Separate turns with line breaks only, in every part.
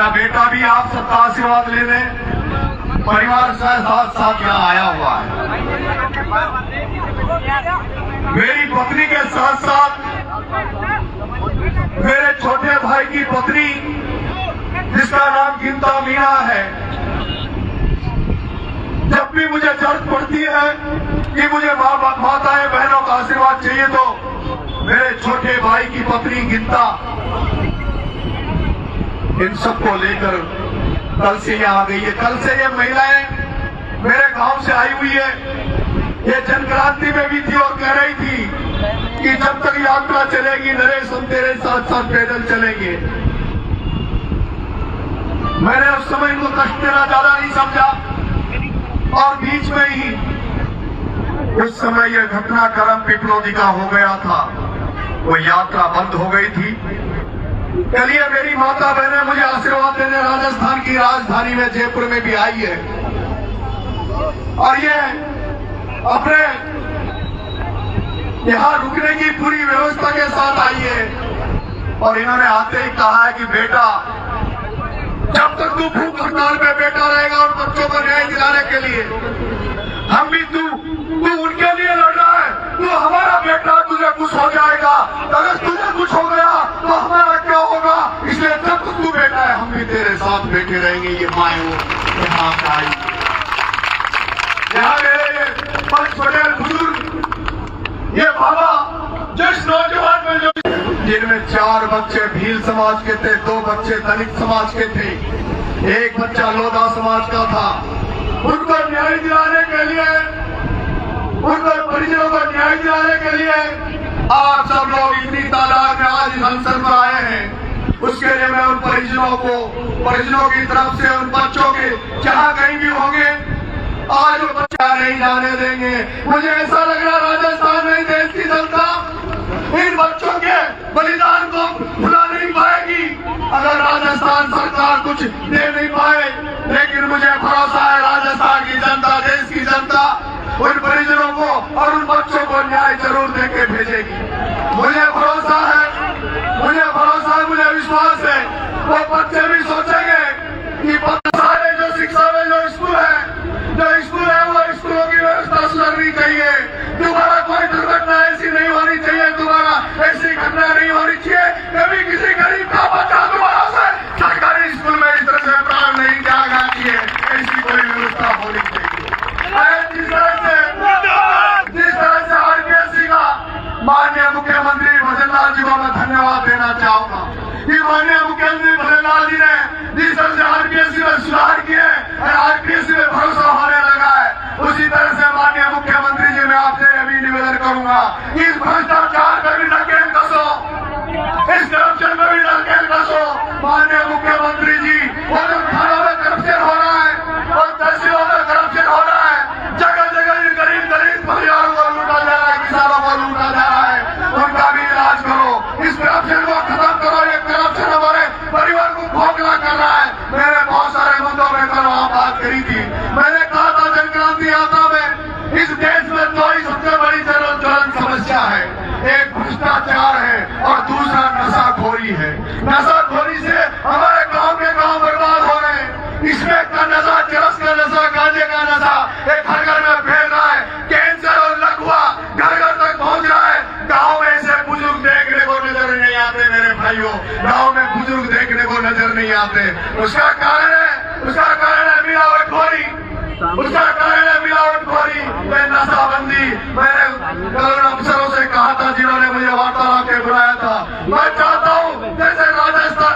मेरा बेटा भी आप सबका आशीर्वाद लेने परिवार के साथ साथ यहाँ आया हुआ है। मेरी पत्नी के साथ साथ मेरे छोटे भाई की पत्नी जिसका नाम गिनता मीना है, जब भी मुझे जरूरत पड़ती है कि मुझे माताएं बहनों का आशीर्वाद चाहिए तो मेरे छोटे भाई की पत्नी गिनता इन सबको लेकर कल से यहाँ आ गई है। कल से ये महिलाएं मेरे गांव से आई हुई है। ये जनक्रांति में भी थी और कह रही थी कि जब तक यात्रा चलेगी नरेश हम तेरे साथ साथ पैदल चलेंगे। मैंने उस समय इनको कष्ट देना ज्यादा नहीं समझा और बीच में ही उस समय यह घटनाक्रम पिपलोदी का हो गया था, वो यात्रा बंद हो गई थी। चलिए मेरी माता बहनें मुझे आशीर्वाद देने राजस्थान की राजधानी में जयपुर में भी आई है और ये अपने यहाँ रुकने की पूरी व्यवस्था के साथ आई है और इन्होंने आते ही कहा है कि बेटा जब तक तू भूख हड़ताल पे बैठा रहेगा और बच्चों को न्याय दिलाने के लिए हम भी तू उनके लिए लड़ रहा है, तू हमारा बेटा, तुझे कुछ हो जाएगा, अगर तुझे कुछ हो गया तो हमारा क्या होगा, इसलिए जब तक तू बेटा है हम भी तेरे साथ बैठे रहेंगे। ये माए वो यहाँ आई, यहाँ मेरे पंच पटेल बुजुर्ग, ये बाबा जिस नौजवान में जो जिनमें 4 बच्चे भील समाज के थे, 2 बच्चे दलित समाज के थे, 1 बच्चा लोधा समाज का था, उनको न्याय दिलाने के लिए, उनको परिजनों को न्याय दिलाने के लिए आप सब लोग इतनी तादाद में आज इस अवसर पर आए हैं। उसके लिए मैं उन परिजनों की तरफ से उन बच्चों के जहाँ कहीं भी होंगे आज वो बच्चा नहीं जाने देंगे। मुझे ऐसा लग रहा राजस्थान में देश की जनता इन बच्चों के बलिदान को भुला नहीं पाएगी अगर राजस्थान सरकार कुछ दे नहीं पाए, लेकिन मुझे भरोसा है राजस्थान की जनता, देश की जनता उन परिजनों को और उन बच्चों को न्याय जरूर देके भेजेगी। मुझे भरोसा है, मुझे विश्वास है वो बच्चे भी सोचेंगे कि सारे जो शिक्षा में जो स्कूल है वो स्कूलों की व्यवस्था सुधरनी चाहिए। दोबारा कोई दुर्घटना ऐसी नहीं होनी चाहिए, दोबारा ऐसी घटना नहीं होनी चाहिए, कभी किसी गरीब का बच्चा दोबारा से सरकारी स्कूल में इस तरह से प्राण नहीं जाना चाहिए, ऐसी कोई व्यवस्था होनी चाहिए। जिस तरह से आरपीएससी का माननीय मुख्यमंत्री भजनलाल जी को मैं धन्यवाद देना चाहूंगा कि माननीय मुख्यमंत्री भजनलाल जी ने जिस तरह से आरपीएससी में सुधार किए और आरपीएससी में भरोसा होने लगा है, उसी तरह से माननीय मुख्यमंत्री जी मैं आपसे अभी निवेदन करूंगा कि इस भ्रष्टाचार में भी नकेल कसो, इस करप्शन में भी नकेल कसो। माननीय मुख्यमंत्री जी और थानों में करप्शन हो रहा है और तहसीलों में करप्शन हो रहा है, जगह जगह गरीब परिवारों को लूटा जा रहा है, किसानों को लूटा जा रहा है, उनका भी इलाज करो, इस करप्शन को खत्म करो। ये करप्शन हमारे परिवार को खोखला कर रहा है। मैंने बहुत सारे मुद्दों में कल वहां बात करी थी। मैंने कहा था जनक्रांति यात्रा में इस देश में 2 ही सबसे बड़ी ज्वलंत समस्या है, एक भ्रष्टाचार है और दूसरा नशाखोरी है। नशाखोरी से हमारे गांव के गांव बर्बाद हो रहे हैं। इसमें का नशा, चरस का नशा, गांजे का नशा एक घर घर में फैल रहा है, कैंसर और लकवा घर घर तक पहुंच रहा है। गांव में ऐसे बुजुर्ग देखने को नजर नहीं आते मेरे भाइयों, गांव में बुजुर्ग देखने को नजर नहीं आते। उसका कारण है मिलावटखोरी, उसका कारण है मिलावटखोरी, नशाबंदी। मैंने कल अफसरों से कहा था जिन्होंने मुझे वार्तालाप के बुलाया था, मैं चाहता हूँ जैसे राजस्थान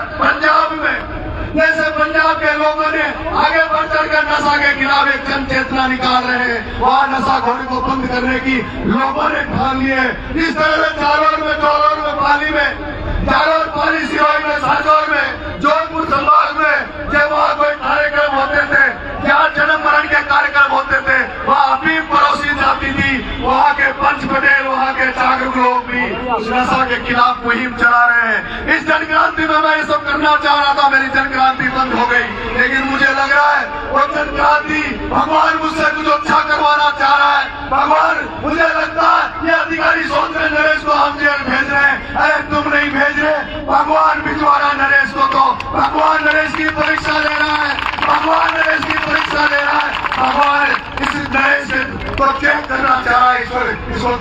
पंजाब के लोगों ने आगे बढ़ चढ़कर नशा के खिलाफ एक जन चेतना निकाल रहे हैं, वहाँ नशाखोरी को बंद करने की लोगों ने ठान लिए। इस तरह से जालौर में पाली में, जालौर पाली सिवाई में, साजौर में, जोधपुर संभाग में जब वहाँ कोई कार्यक्रम होते थे, जहाँ जन्म मरण के कार्यक्रम होते थे, वहाँ अफीम परोसी जाती थी। वहाँ के पंच पटेल, वहाँ के जागरूक लोग भी उस नशा के खिलाफ मुहिम चला रहे हैं। इस जनक्रांति में मैं ये सब करना चाह रहा था, मेरी जनक्रांति बंद हो गई, लेकिन मुझे लग रहा है वो जनक्रांति भगवान मुझसे कुछ अच्छा करवाना चाह रहा है। भगवान, मुझे लगता है ये अधिकारी सोच रहे नरेश को हम जेल भेज रहे हैं, अरे तुम नहीं भेज रहे, भगवान भिजवा रहा नरेश को तो भगवान नरेश की परीक्षा ले रहा है, भगवान नरेश की परीक्षा ले रहा है। भगवान इस नरेश को चेक करना चाह रहा है, इसको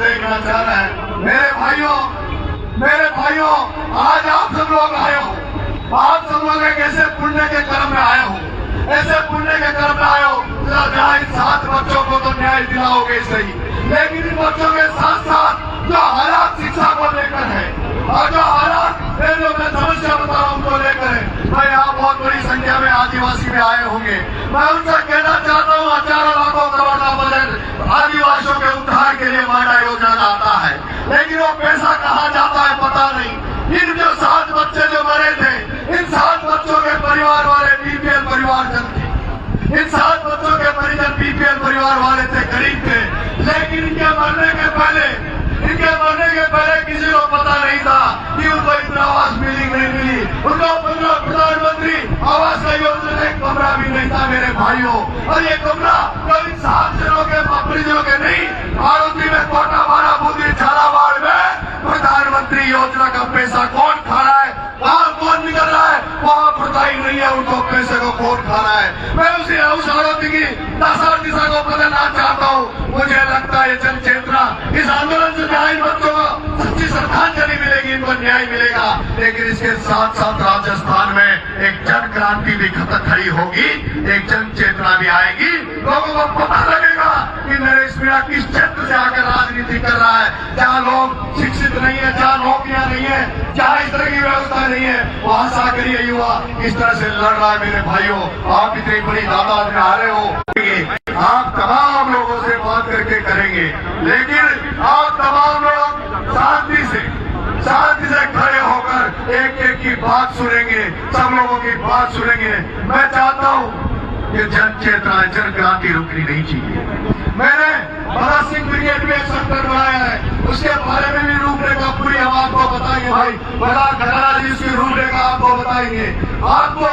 देखना चाह रहा है। मेरे भाइयों, आज आप सब लोग आए हो, आप सब लोग एक ऐसे पुण्य के कर्म में आए हो, ऐसे पुण्य के कर्म में आए हो जहाँ इन 7 बच्चों को तो न्याय दिलाओगे सही, लेकिन इन बच्चों के साथ साथ जो हालात शिक्षा को लेकर है और जो हालात जो मैं समस्या बता रहा हूँ उनको लेकर है, मैं यहाँ बहुत बड़ी संख्या में आदिवासी में आए होंगे। मैं उनसे कहना चाहता हूँ, हजारों लाखों करोड़ का बजट आदिवासियों के उद्धार के लिए मांडा योजना का आता है, लेकिन वो पैसा कहाँ जाता है पता नहीं। इन जो 7 बच्चे जो मरे थे, इन 7 बच्चों के परिवार वाले बीपीएल परिवारजन थे, इन 7 बच्चों के परिजन बीपीएल परिवार वाले थे, गरीब थे, लेकिन इनके मरने के पहले किसी को पता नहीं था कि उनको इतना आवास मिली नहीं मिली, उनको प्रधानमंत्री आवास का योजना एक कमरा भी नहीं था मेरे भाइयों। और ये कमरा कभी 7 जनों के परिजनों के नहीं, आरोपी में कोटा मारा बुद्धि झालावाड़ में प्रधानमंत्री योजना का पैसा कौन खा रहा है, वहाँ कौन निकल रहा है, वहाँ पता ही नहीं है उनको पैसे को कौन खा रहा है। मैं उस आरोपी की दिशा को बदलना चाहता हूँ। मुझे लगता है जन चेतना इस आंदोलन से न्याय बच्चों को सच्ची श्रद्धांजलि मिलेगी, इनको न्याय मिलेगा, लेकिन इसके साथ साथ राजस्थान में एक जन क्रांति भी खड़ी होगी, एक जन चेतना भी आएगी। लोगों को पता लगेगा कि नरेश मीणा किस क्षेत्र से आकर राजनीति कर रहा है, जहाँ लोग शिक्षित नहीं है, जहाँ नौकरियां नहीं है, जहाँ इस तरह की व्यवस्था नहीं है, वहां से आकर ये युवा इस तरह से लड़ रहा है। मेरे भाइयों, आप इतनी बड़ी तादाद में आ रहे हो, आप तमाम लोगों से बात करके करेंगे, लेकिन आप तमाम लोग शांति से खड़े होकर एक की बात सुनेंगे, सब लोगों की बात सुनेंगे। मैं चाहता हूँ कि जन चेतना, जन क्रांति रुकनी नहीं चाहिए। मैंने भगत सिंह ब्रिगेड में एक सेक्टर बनाया है, उसके बारे में भी रूपरेखा पूरी हम आपको बताएंगे। भाई बड़ा खरारा जी उसकी रूपरेखा आपको बताएंगे। आपको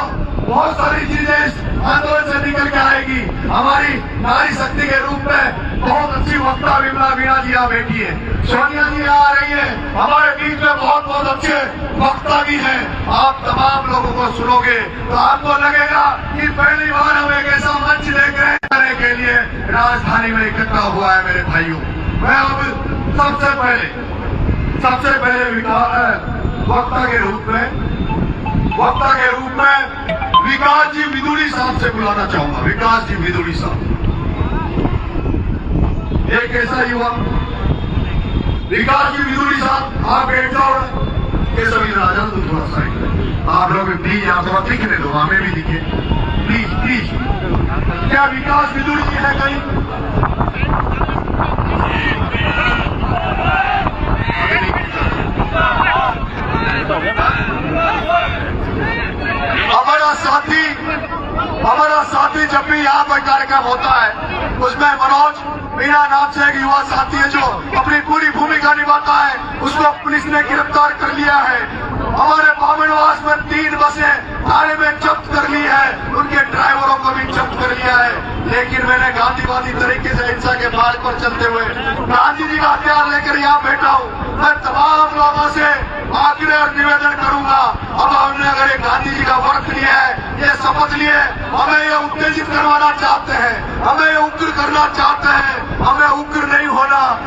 बहुत सारी चीजें इस आंदोलन से निकल के आएगी। हमारी नारी शक्ति के रूप में बहुत अच्छी वक्ता विमला मीणा जी यहाँ बैठी है, सोनिया जी यहाँ आ रही है, हमारे बीच में बहुत अच्छे वक्ता भी हैं। आप तमाम लोगों को सुनोगे तो आपको लगेगा कि पहली बार हम एक ऐसा मंच देख रहे हैं के लिए राजधानी में इकट्ठा हुआ है। मेरे भाइयों, मैं अब सबसे पहले वक्ता के रूप में विकास जी विदुड़ी साहब से बुलाना चाहूंगा। विकास जी विदुड़ी साहब, एक ऐसा युवा, विकास जी विदुड़ी साहब, आप बैठ जाओ। ये सभी राजा तो थोड़ा सा आप लोग प्लीज, आप थोड़ा दिखने दो, हमें भी दिखे प्लीज। क्या विकास विदुड़ी जी है कहीं? हमारा साथी जब भी यहाँ पर कार्यक्रम होता है, उसमें मनोज मीणा नाम से एक युवा साथी है जो अपनी पूरी भूमिका निभाता है, उसको पुलिस ने गिरफ्तार कर लिया है। हमारे बामनवास में 3 बसें थाने में जब्त कर ली है, उनके ड्राइवरों को भी जब्त कर लिया है। लेकिन मैंने गांधीवादी तरीके से हिंसा के मार्ग पर चलते हुए गांधी जी का हथियार लेकर यहाँ बैठा हूँ। मैं तमाम लोगों से आग्रह और निवेदन करूंगा, अब हमने अगर ये गांधी जी का व्रत लिया है, ये शपथ लिए, हमें ये उत्तेजित करवाना चाहते हैं, हमें ये उग्र करना चाहते हैं, हमें उग्र नहीं होना।